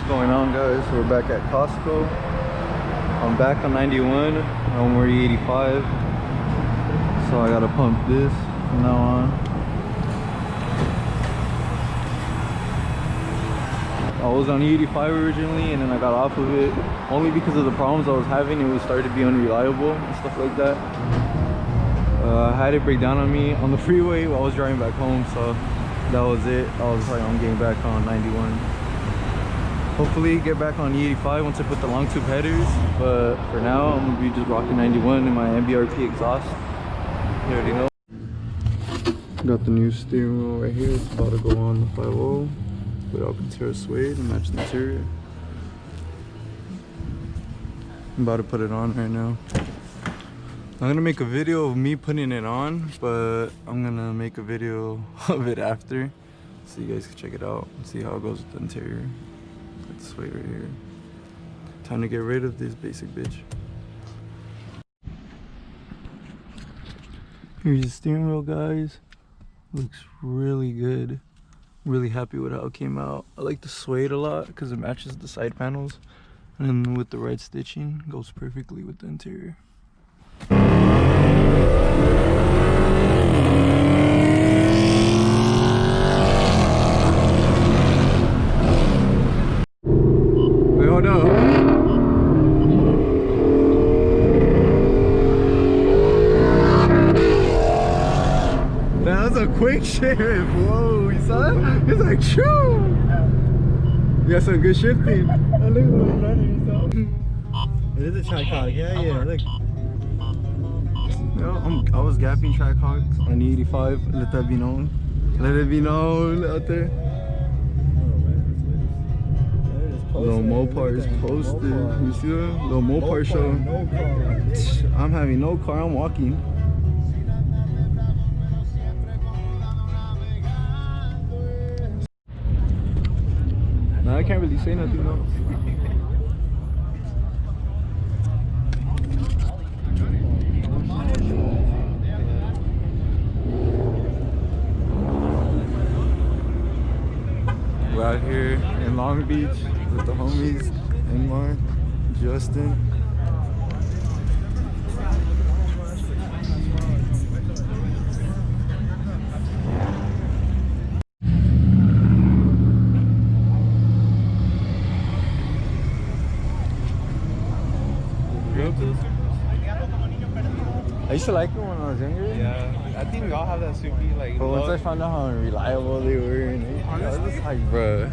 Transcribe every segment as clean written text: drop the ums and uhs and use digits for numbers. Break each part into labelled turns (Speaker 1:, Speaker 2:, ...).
Speaker 1: Going on, guys? We're back at Costco. I'm back on 91. I'm already 85, so I gotta pump this from now on. I was on 85 originally, and then I got off of it only because of the problems I was having. It was starting to be unreliable and stuff like that. I had it break down on me on the freeway while I was driving back home, so that was it. I was like, I'm getting back on 91. Hopefully get back on E85 once I put the long tube headers, but for now I'm gonna be just rocking 91 in my MBRP exhaust. You already know. Got the new steering wheel right here. It's about to go on the 5.0 with Alcantara suede and match the interior. I'm about to put it on right now. I'm gonna make a video of me putting it on, but I'm gonna make a video of it after, so you guys can check it out and see how it goes with the interior. This way right here. Time to get rid of this basic bitch. Here's the steering wheel, guys. Looks really good. Really happy with how it came out. I like the suede a lot because it matches the side panels, and then with the right stitching goes perfectly with the interior. Hold up. That was a quick shift. Whoa, you saw that? It's like, shoo! You got some good shifting.
Speaker 2: It is a tricog, yeah, look.
Speaker 1: No, I was gapping tricogs on the 85. Let that be known. Let it be known out there. Little Mopar is posted. You see that? Little Mopar show. I'm having no car, I'm walking. Nah, I can't really say nothing though. We're out here in Long Beach with the homies, Inmar, Justin. I used to like them when I was younger.
Speaker 2: Yeah, I think we all have that soupy, like.
Speaker 1: But once I found out how unreliable they were, and I was just like, bro.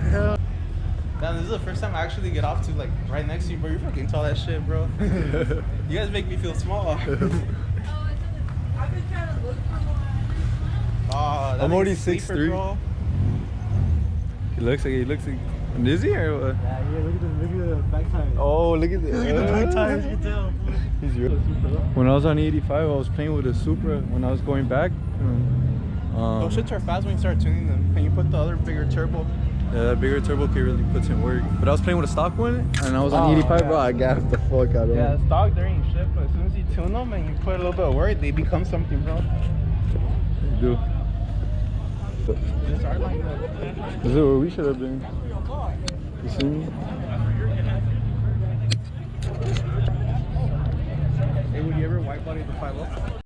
Speaker 2: Damn, this is the first time I actually get off to like right next to you, bro. You're fucking tall as shit, bro. You guys make me feel small.
Speaker 3: I've been trying to look for one.
Speaker 2: Oh,
Speaker 1: I'm already 6'3". He looks like is he or what?
Speaker 2: Yeah, look at the back tires.
Speaker 1: Oh, look at this.
Speaker 2: Look at the back tires, you can tell.
Speaker 1: He's real. When I was on 85, I was playing with a Supra. When I was going back,
Speaker 2: Those shits are fast when you start tuning them. And you put the other bigger turbo.
Speaker 1: yeah, that bigger turbo kit really puts in work. But I was playing with a stock one, and I was on 85,
Speaker 2: yeah.
Speaker 1: bro. I gassed the fuck out of
Speaker 2: Yeah,
Speaker 1: them.
Speaker 2: stock, there ain't shit, but as soon as you tune them and you put a little bit of work, they become something, bro.
Speaker 1: Dude,
Speaker 2: Just are like that.
Speaker 1: this is where we should have been. You see me?
Speaker 2: Hey, would you ever white body the 5.0?